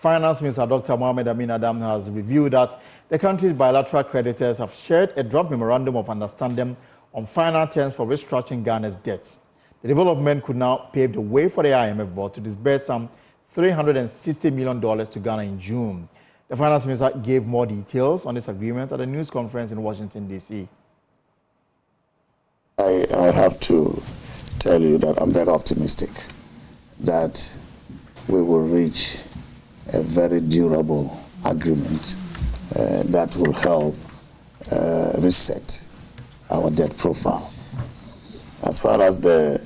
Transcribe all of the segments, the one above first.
Finance Minister Dr. Mohamed Amin Adam has revealed that the country's bilateral creditors have shared a draft memorandum of understanding on final terms for restructuring Ghana's debts. The development could now pave the way for the IMF board to disburse some $360 million to Ghana in June. The Finance Minister gave more details on this agreement at a news conference in Washington, D.C. I have to tell you that I'm very optimistic that we will reach a very durable agreement that will help reset our debt profile. As far as the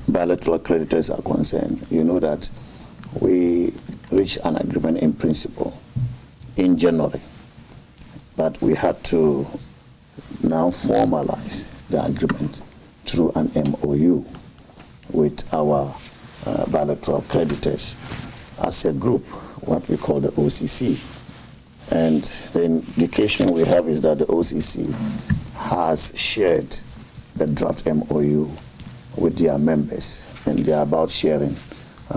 bilateral creditors are concerned, you know that we reached an agreement in principle in January, but we had to now formalize the agreement through an MoU with our bilateral creditors as a group, what we call the OCC. And the indication we have is that the OCC has shared the draft MoU with their members, and they are about sharing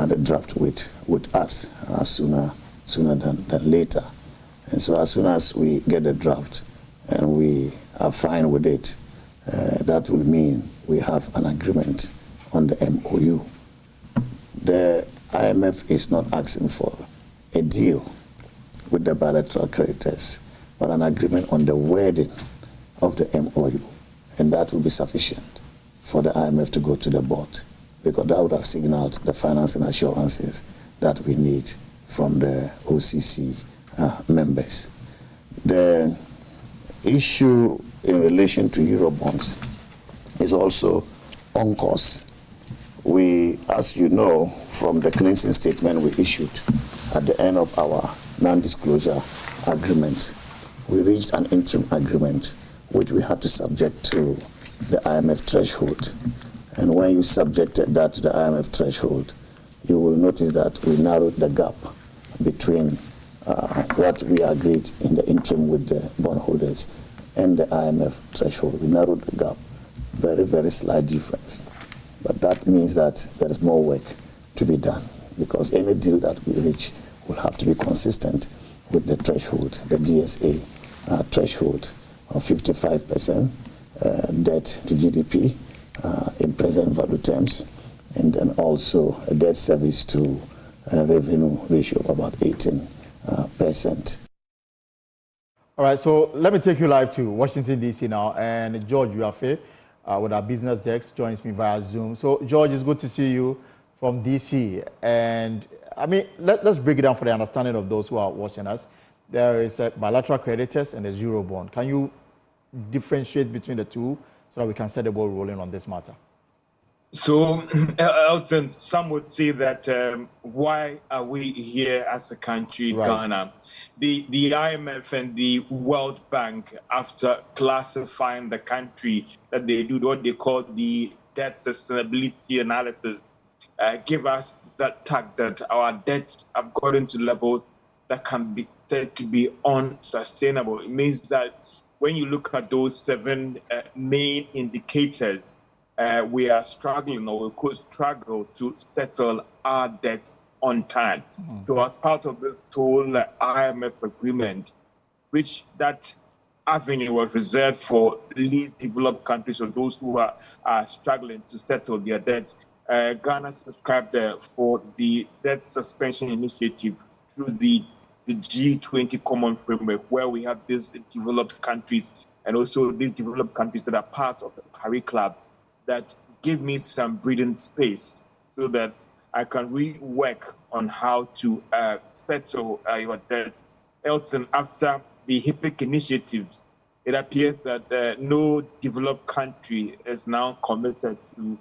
the draft with us sooner than later. And so as soon as we get the draft and we are fine with it, that will mean we have an agreement on the MoU. The IMF is not asking for a deal with the bilateral creditors, but an agreement on the wording of the MoU, and that will be sufficient for the IMF to go to the board, because that would have signaled the financing assurances that we need from the OCC members. The issue in relation to Eurobonds is also on course. We, as you know, from the cleansing statement we issued at the end of our non-disclosure agreement, we reached an interim agreement which we had to subject to the IMF threshold. And when you subjected that to the IMF threshold, you will notice that we narrowed the gap between what we agreed in the interim with the bondholders and the IMF threshold. We narrowed the gap, very, very slight difference. But that means that there is more work to be done, because any deal that we reach will have to be consistent with the threshold, the DSA threshold of 55% debt to GDP in present value terms, and then also a debt service to revenue ratio of about 18%. All right, so let me take you live to Washington, D.C. now, and George Uafe with our business desk joins me via Zoom. So, George, it's good to see you from D.C. And, I mean, let's break it down for the understanding of those who are watching us. There is a bilateral creditors and there's Eurobond. Can you differentiate between the two so that we can set the ball rolling on this matter? So, Elton, some would say that why are we here as a country, right. Ghana? The IMF and the World Bank, after classifying the country, that they do what they call the debt sustainability analysis, give us that tag that our debts have gotten to levels that can be said to be unsustainable. It means that when you look at those 7 main indicators, we are struggling, or we could struggle to settle our debts on time. Mm-hmm. So as part of this whole IMF agreement, which that avenue was reserved for least developed countries or those who are struggling to settle their debts, Ghana subscribed for the debt suspension initiative through the G20 common framework, where we have these developed countries and also these developed countries that are part of the Paris Club, that give me some breathing space so that I can really work on how to settle your debt. Elton, after the HIPIC initiatives, it appears that no developed country is now committed to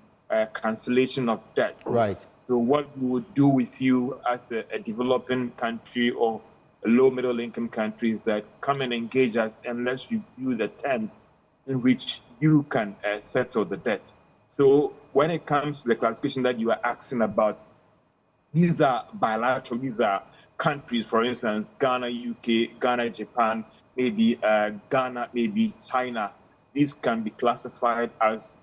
cancellation of debt. Right. So what we would do with you as a developing country or a low middle income country is that come and engage us and let's review the terms in which you can settle the debt. So when it comes to the classification that you are asking about, these are bilateral, these are countries, for instance, Ghana, UK, Ghana, Japan, maybe Ghana, maybe China. These can be classified as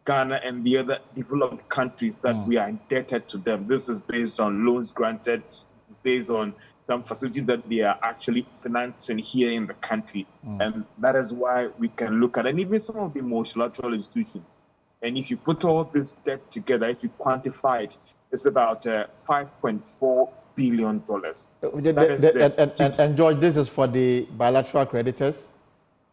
Ghana and the other developed countries that we are indebted to them. This is based on loans granted is based on some facilities that they are actually financing here in the country. And that is why we can look at, and even some of the multilateral institutions. And if you put all this debt together, if you quantify it, it's about $5.4 billion. And George, this is for the bilateral creditors?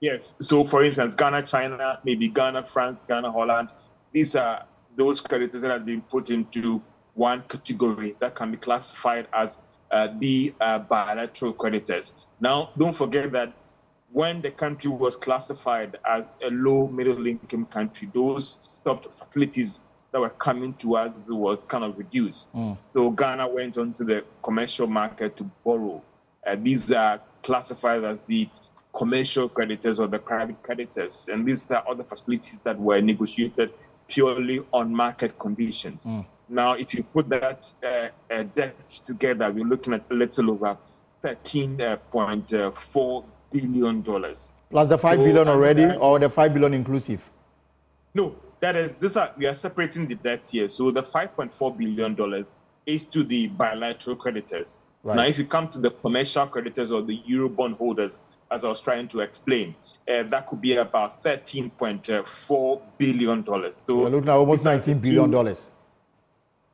Yes. So, for instance, Ghana, China, maybe Ghana, France, Ghana, Holland. These are those creditors that have been put into one category that can be classified as the bilateral creditors. Now, don't forget that when the country was classified as a low middle income country, those facilities that were coming to us was kind of reduced. So Ghana went onto the commercial market to borrow. These are classified as the commercial creditors or the private creditors. And these are other facilities that were negotiated purely on market conditions. Now, if you put that debt together, we're looking at a little over $13.4 billion. Plus the $5 billion already, or the $5 billion inclusive? No, we are separating the debts here. So the $5.4 billion is to the bilateral creditors. Right. Now, if you come to the commercial creditors or the Eurobond holders, as I was trying to explain, that could be about $13.4 billion. So we're looking at almost $19 billion.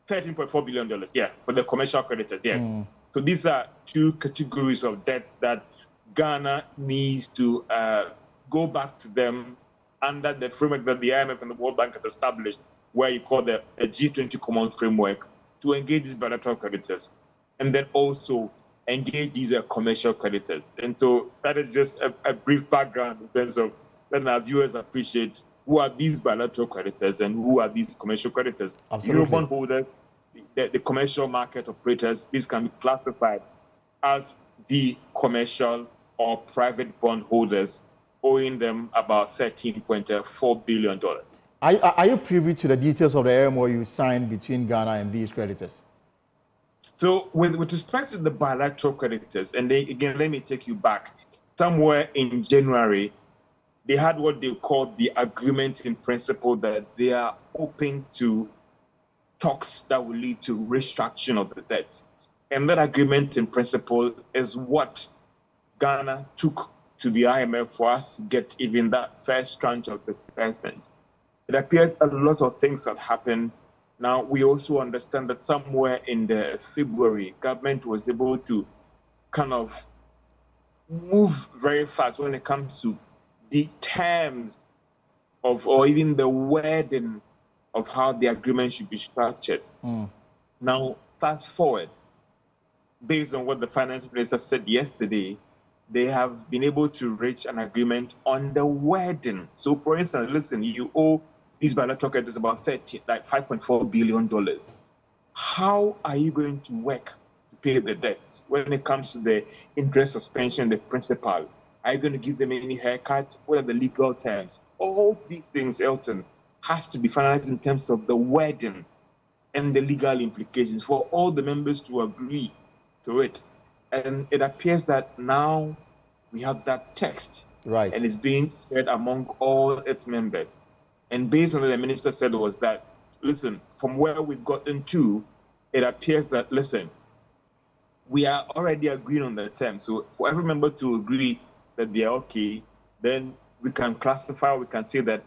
$13.4 billion, yeah, for the commercial creditors, yeah. So these are two categories of debts that Ghana needs to go back to them under the framework that the IMF and the World Bank has established, where you call the G20 Common Framework, to engage these bilateral creditors, and then also engage these commercial creditors. And so that is just a brief background in terms of letting our viewers appreciate who are these bilateral creditors and who are these commercial creditors. Eurobond holders, the commercial market operators, these can be classified as the commercial or private bond holders, owing them about $13.4 billion. Are you privy to the details of the MoU signed between Ghana and these creditors? So with respect to the bilateral creditors, and then again, let me take you back. Somewhere in January, they had what they called the agreement in principle that they are open to talks that will lead to restructuring of the debt. And that agreement in principle is what Ghana took to the IMF for us to get even that first tranche of disbursement. It appears a lot of things have happened. Now, we also understand that somewhere in the February, government was able to kind of move very fast when it comes to the terms of, or even the wording of how the agreement should be structured. Now, fast forward, based on what the finance minister said yesterday, they have been able to reach an agreement on the wording. So, for instance, listen, you owe these bilateral creditors about $5.4 billion. How are you going to work to pay the debts when it comes to the interest suspension, the principal? Are you going to give them any haircuts? What are the legal terms? All these things, Elton, has to be finalized in terms of the wording and the legal implications for all the members to agree to it. And it appears that now we have that text. Right. And it's being shared among all its members. And based on what the minister said was that, listen, from where we've gotten to, it appears that, listen, we are already agreeing on the terms. So for every member to agree that they are okay, then we can classify, we can say that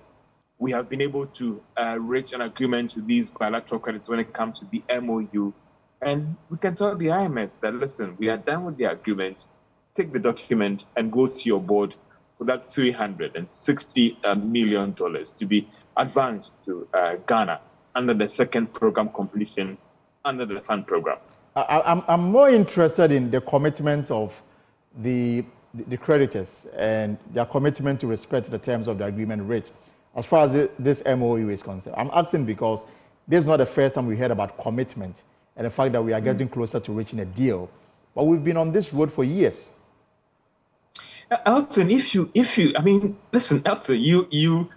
we have been able to reach an agreement with these bilateral credits when it comes to the MoU. And we can tell the IMF that, listen, we are done with the agreement, take the document and go to your board for that $360 million to be advanced to Ghana under the second program completion under the fund program. I'm more interested in the commitment of the creditors and their commitment to respect the terms of the agreement reached as far as this MoU is concerned. I'm asking because this is not the first time we heard about commitment and the fact that we are getting closer to reaching a deal. But we've been on this road for years. Elton, listen, Elton, you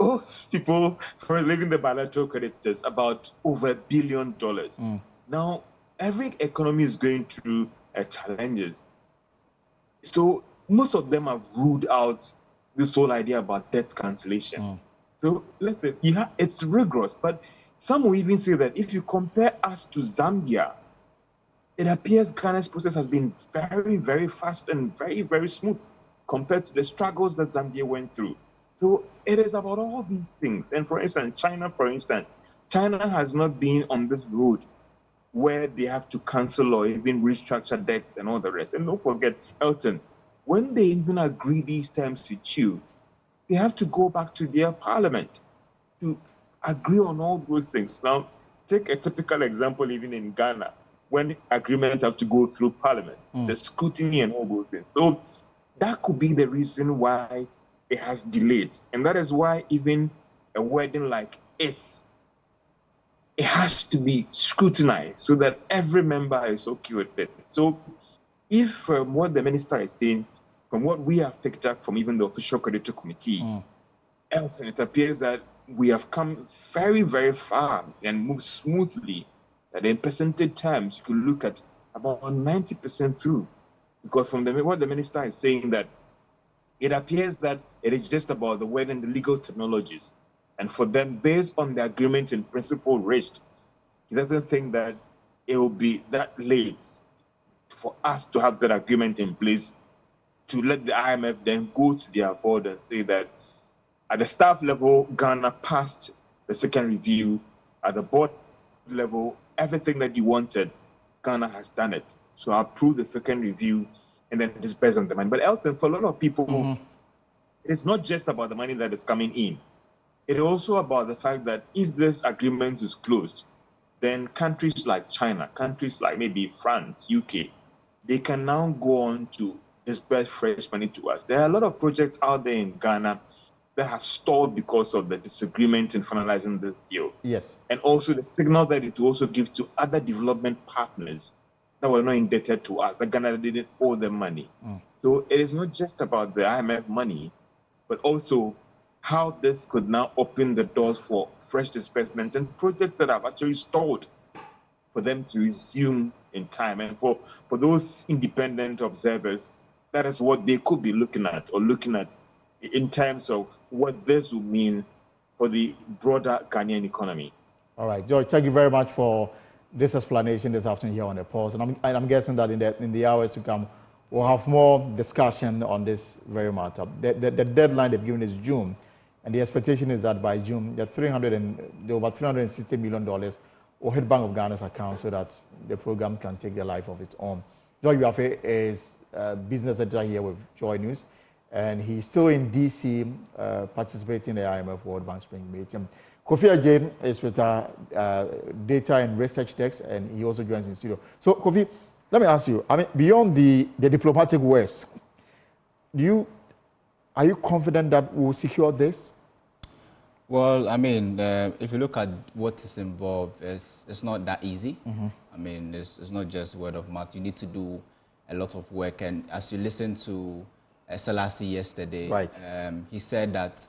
owe people for leaving the bilateral creditors about over $1 billion. Now, every economy is going through challenges. So most of them have ruled out this whole idea about debt cancellation. So listen, it's rigorous, but some will even say that if you compare us to Zambia, it appears Ghana's process has been very, very fast and very, very smooth compared to the struggles that Zambia went through. So it is about all these things. And for instance, China has not been on this road where they have to cancel or even restructure debts and all the rest. And don't forget, Elton, when they even agree these terms with you, they have to go back to their parliament to agree on all those things. Now, take a typical example even in Ghana, when agreements have to go through parliament, the scrutiny and all those things. So that could be the reason why it has delayed. And that is why even a wedding like this, it has to be scrutinized so that every member is okay with it. So if what the minister is saying, from what we have picked up from even the official creditor committee, Elton, it appears that we have come very, very far and moved smoothly. That in percentage terms, you could look at about 90% through. Because from what the minister is saying, that it appears that it is just about the word and the legal technologies. And for them, based on the agreement in principle reached, he doesn't think that it will be that late for us to have that agreement in place to let the IMF then go to their board and say that at the staff level, Ghana passed the second review. At the board level, everything that you wanted, Ghana has done it. So I approve the second review, and then it is based on the money. But Elton, for a lot of people, it's not just about the money that is coming in. It is also about the fact that if this agreement is closed, then countries like China, countries like maybe France, UK, they can now go on to disburse fresh money to us. There are a lot of projects out there in Ghana that have stalled because of the disagreement in finalizing this deal. Yes. And also the signal that it will also give to other development partners that were not indebted to us, that Ghana didn't owe them money. So it is not just about the IMF money, but also how this could now open the doors for fresh disbursements and projects that have actually stalled for them to resume in time. And for those independent observers, that is what they could be looking at in terms of what this will mean for the broader Ghanaian economy. All right, George, thank you very much for this explanation this afternoon here on the pulse. And I'm guessing that in the hours to come, we'll have more discussion on this very matter. The deadline they've given is June. And the expectation is that by June, the over $360 million will hit Bank of Ghana's account so that the program can take the life of its own. Joy Biafe is a business editor here with Joy News, and he's still in DC participating in the IMF World Bank Spring Meeting. Kofi Ajay is with our data and research desk, and he also joins me in the studio. So, Kofi, let me ask you, I mean, beyond the diplomatic words, are you confident that we'll secure this? Well, I mean, if you look at what is involved, it's not that easy. I mean, it's not just word of mouth. You need to do a lot of work. And as you listened to Selassie yesterday, right. He said that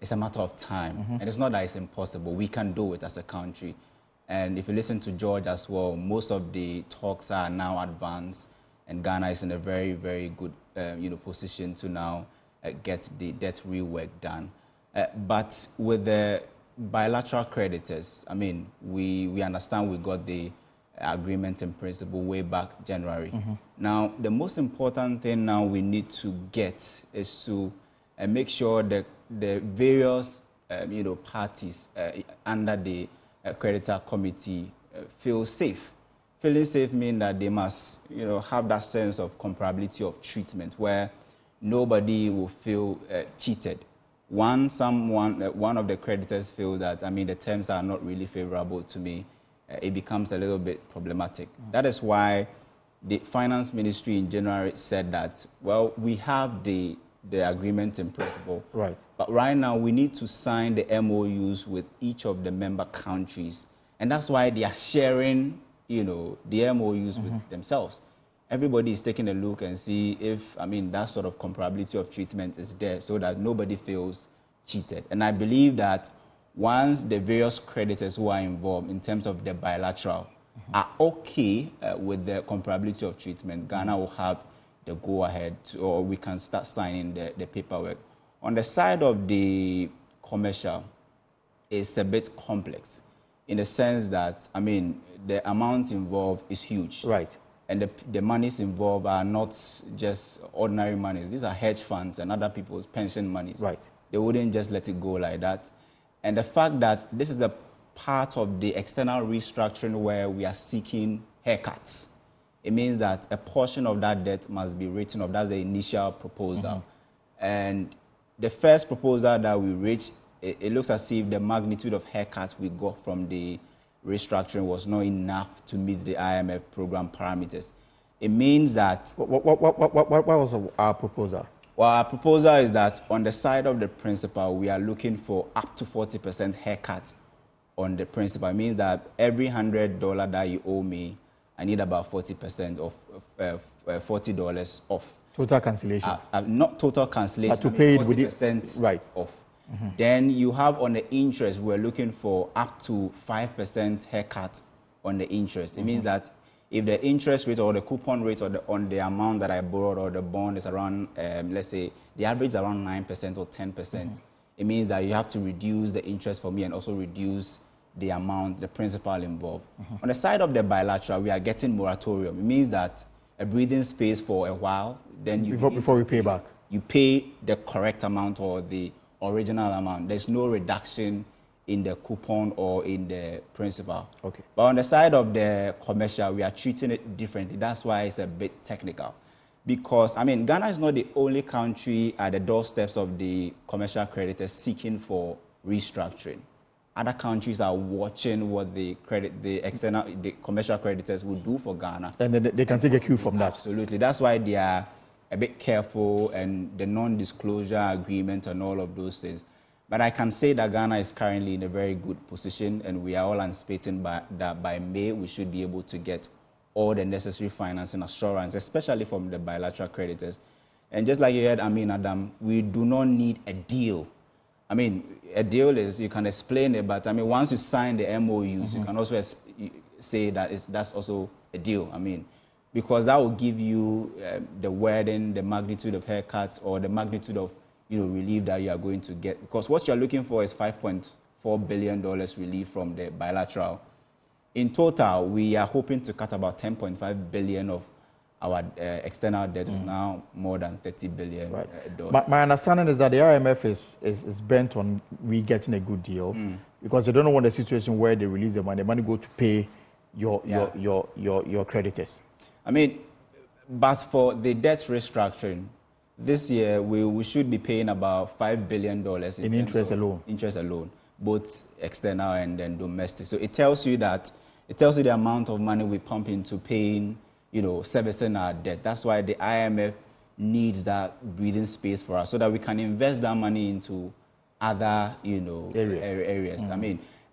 it's a matter of time. And it's not that it's impossible. We can do it as a country. And if you listen to George as well, most of the talks are now advanced. And Ghana is in a very, very good position to now get the debt rework done. But with the bilateral creditors, I mean, we understand we got the agreement in principle way back January. Now, the most important thing now we need to get is to make sure that the various parties under the creditor committee feel safe. Feeling safe means that they must have that sense of comparability of treatment where nobody will feel cheated. One of the creditors feels that, I mean, the terms are not really favorable to me. It becomes a little bit problematic. That is why the finance ministry in January said that, well, we have the agreement in principle. Right. But right now we need to sign the MoUs with each of the member countries. And that's why they are sharing, the MoUs with themselves. Everybody is taking a look and see if, I mean, that sort of comparability of treatment is there so that nobody feels cheated. And I believe that once the various creditors who are involved in terms of the bilateral are okay with the comparability of treatment, Ghana will have the go-ahead or we can start signing the paperwork. On the side of the commercial, it's a bit complex in the sense that, I mean, the amount involved is huge. Right. and the monies involved are not just ordinary monies. These are hedge funds and other people's pension monies. Right. They wouldn't just let it go like that. And the fact that this is a part of the external restructuring where we are seeking haircuts, it means that a portion of that debt must be written off. That's the initial proposal. And the first proposal that we reached, it looks as if the magnitude of haircuts we got from the restructuring was not enough to meet the IMF program parameters. It means that... What was our proposal? Well, our proposal is that on the side of the principal, we are looking for up to 40% haircut on the principal. It means that every $100 that you owe me, I need about 40% of $40 off. Total cancellation. Not total cancellation. To pay it 40% right. off. Then you have on the interest, we're looking for up to 5% haircut on the interest. It means that if the interest rate or the coupon rate on the amount that I borrowed or the bond is around, let's say, the average is around 9% or 10%, it means that you have to reduce the interest for me and also reduce the amount, the principal involved. On the side of the bilateral, we are getting moratorium. It means that a breathing space for a while, then you... Before we pay back. You pay the correct amount or the original amount. There's no reduction in the coupon or in the principal. Okay. But on the side of the commercial, we are treating it differently. That's why it's a bit technical. Because, I mean, Ghana is not the only country at the doorsteps of the commercial creditors seeking for restructuring. Other countries are watching what the commercial creditors will do for Ghana. And then they can take a cue from that. Absolutely. That's why they are a bit careful, and the non-disclosure agreement and all of those things. But I can say that Ghana is currently in a very good position, and we are all anticipating that by May we should be able to get all the necessary financing assurance, especially from the bilateral creditors. And just like you heard, Adam, we do not need a deal. I mean, a deal is, you can explain it, but once you sign the MoUs, you can also say that that's also a deal. Because that will give you the wording, the magnitude of haircuts, or the magnitude of relief that you are going to get. Because what you're looking for is $5.4 billion relief from the bilateral. In total, we are hoping to cut about $10.5 billion of our external debt, is now more than $30 billion. Right. My understanding is that the IMF is bent on we getting a good deal, because they don't want a situation where they release the money go to pay your creditors. But for the debt restructuring, this year we should be paying about $5 billion in interest alone. Interest alone, both external and then domestic. So it tells you the amount of money we pump into paying, servicing our debt. That's why the IMF needs that breathing space for us, so that we can invest that money into other, areas.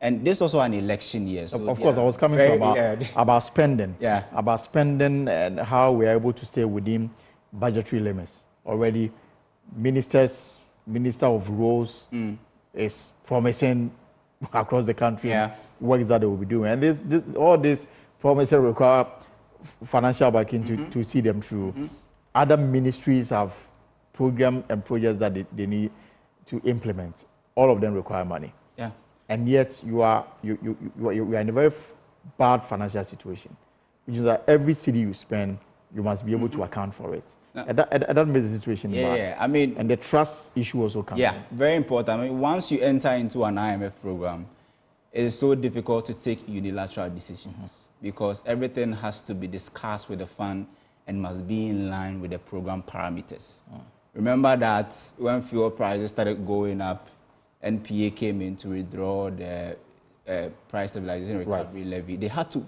And this is also an election year. So of course, I was coming to about spending. Yeah. About spending and how we are able to stay within budgetary limits. Already, Minister of Roads is promising across the country works that they will be doing. And all these promises require financial backing to see them through. Other ministries have programs and projects that they need to implement. All of them require money. Yeah. And yet you are in a very bad financial situation, which is that every city you spend, you must be able to account for it. No. And that makes the situation bad. Yeah. And the trust issue also comes in. Yeah, very important. Once you enter into an IMF program, it is so difficult to take unilateral decisions because everything has to be discussed with the fund and must be in line with the program parameters. Remember that when fuel prices started going up, NPA came in to withdraw the price stabilization recovery levy. They had to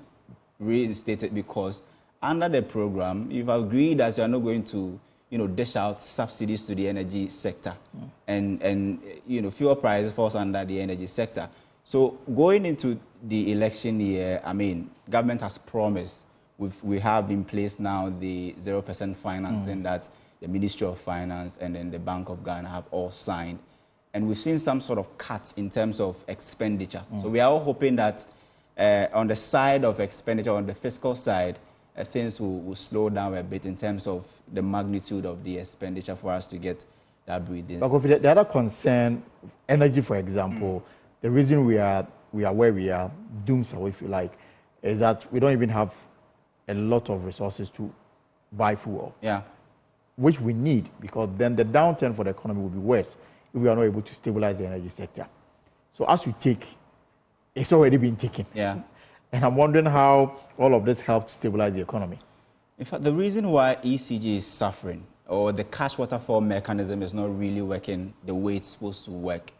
reinstate it because under the program, you've agreed that you're not going to, dish out subsidies to the energy sector, and fuel prices falls under the energy sector. So going into the election year, government has promised. We have in place now the 0% financing that the Ministry of Finance and then the Bank of Ghana have all signed. And we've seen some sort of cuts in terms of expenditure. So we are all hoping that on the side of expenditure, on the fiscal side, things will slow down a bit in terms of the magnitude of the expenditure for us to get that breathing. But the other concern, energy, for example, the reason we are where we are, doomsday, if you like, is that we don't even have a lot of resources to buy fuel. Yeah. Which we need, because then the downturn for the economy will be worse if we are not able to stabilize the energy sector. So as we take, it's already been taken. Yeah. And I'm wondering how all of this helps to stabilize the economy. In fact, the reason why ECG is suffering, or the cash waterfall mechanism is not really working the way it's supposed to work,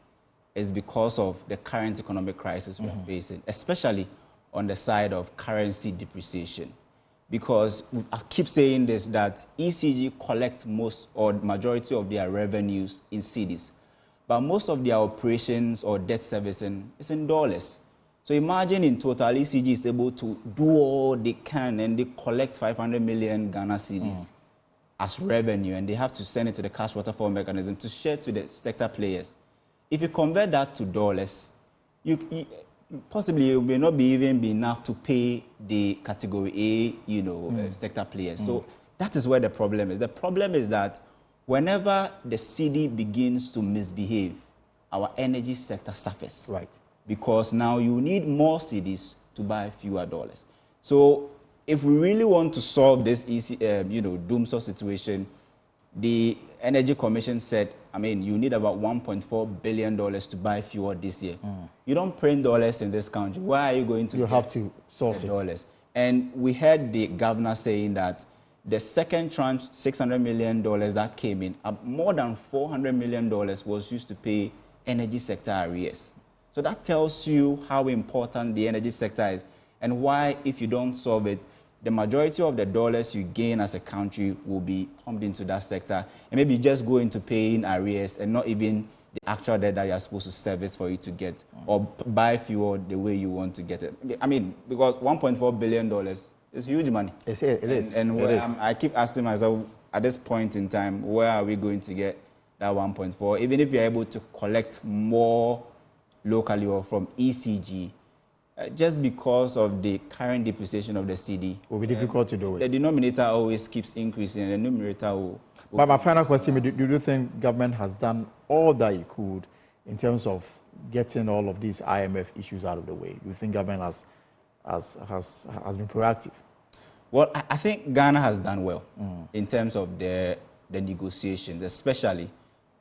is because of the current economic crisis we're facing, especially on the side of currency depreciation. Because I keep saying this, that ECG collects most or majority of their revenues in cedis, but most of their operations or debt servicing is in dollars. So imagine in total, ECG is able to do all they can, and they collect 500 million Ghana cedis as revenue, and they have to send it to the cash waterfall mechanism to share to the sector players. If you convert that to dollars, possibly it may not even be enough to pay the category A, sector players. So that is where the problem is. The problem is that whenever the cedi begins to misbehave, our energy sector suffers. Right. Because now you need more cedis to buy fewer dollars. So if we really want to solve this doomsday situation, the Energy Commission said, you need about $1.4 billion to buy fuel this year. You don't print dollars in this country. Why are you going to have to source dollars? And we heard the governor saying that the second tranche, $600 million that came in, more than $400 million was used to pay energy sector arrears. So that tells you how important the energy sector is, and why, if you don't solve it, the majority of the dollars you gain as a country will be pumped into that sector, and maybe you just go into paying arrears and not even the actual debt that you're supposed to service for you to get or buy fuel the way you want to get it. Because $1.4 billion is huge money. It is. And I keep asking myself, at this point in time, where are we going to get that 1.4? Even if you're able to collect more locally or from ECG, just because of the current depreciation of the cedi, it will be difficult to do it. The denominator always keeps increasing, and the numerator will But my final question, do you think government has done all that it could in terms of getting all of these IMF issues out of the way? Do you think government has been proactive? Well, I think Ghana has done well in terms of the negotiations, especially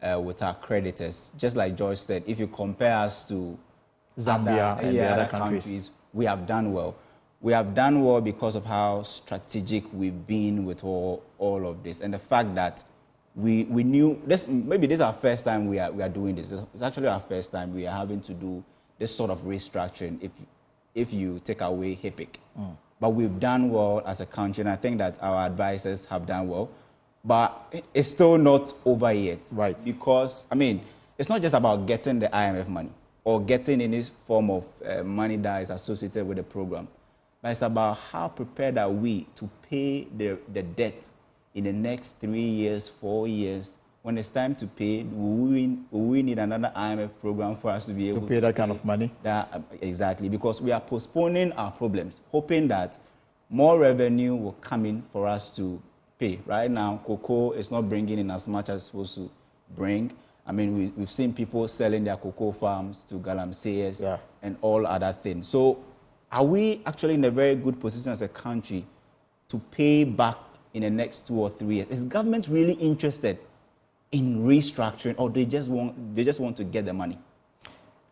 with our creditors. Just like George said, if you compare us to Zambia and the other countries, we have done well. We have done well because of how strategic we've been with all of this, and the fact that we knew this. Maybe this is our first time we are doing this. It's actually our first time we are having to do this sort of restructuring. If you take away HIPIC, but we've done well as a country, and I think that our advisors have done well. But it's still not over yet, right? Because it's not just about getting the IMF money or getting any form of money that is associated with the program. But it's about how prepared are we to pay the debt in the next 3 years, 4 years. When it's time to pay, will we need another IMF program for us to be able to pay that kind of money? Exactly, because we are postponing our problems, hoping that more revenue will come in for us to pay. Right now, cocoa is not bringing in as much as it's supposed to bring. We've seen people selling their cocoa farms to galamseyers and all other things. So are we actually in a very good position as a country to pay back in the next 2 or 3 years? Is government really interested in restructuring, or they just want to get the money?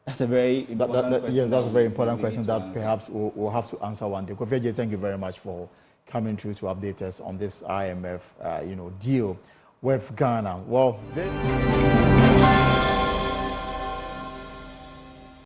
That's a very important question. Yes, that's a very important question that perhaps we'll have to answer one day. Kofi, thank you very much for coming through to update us on this IMF deal with Ghana. Well,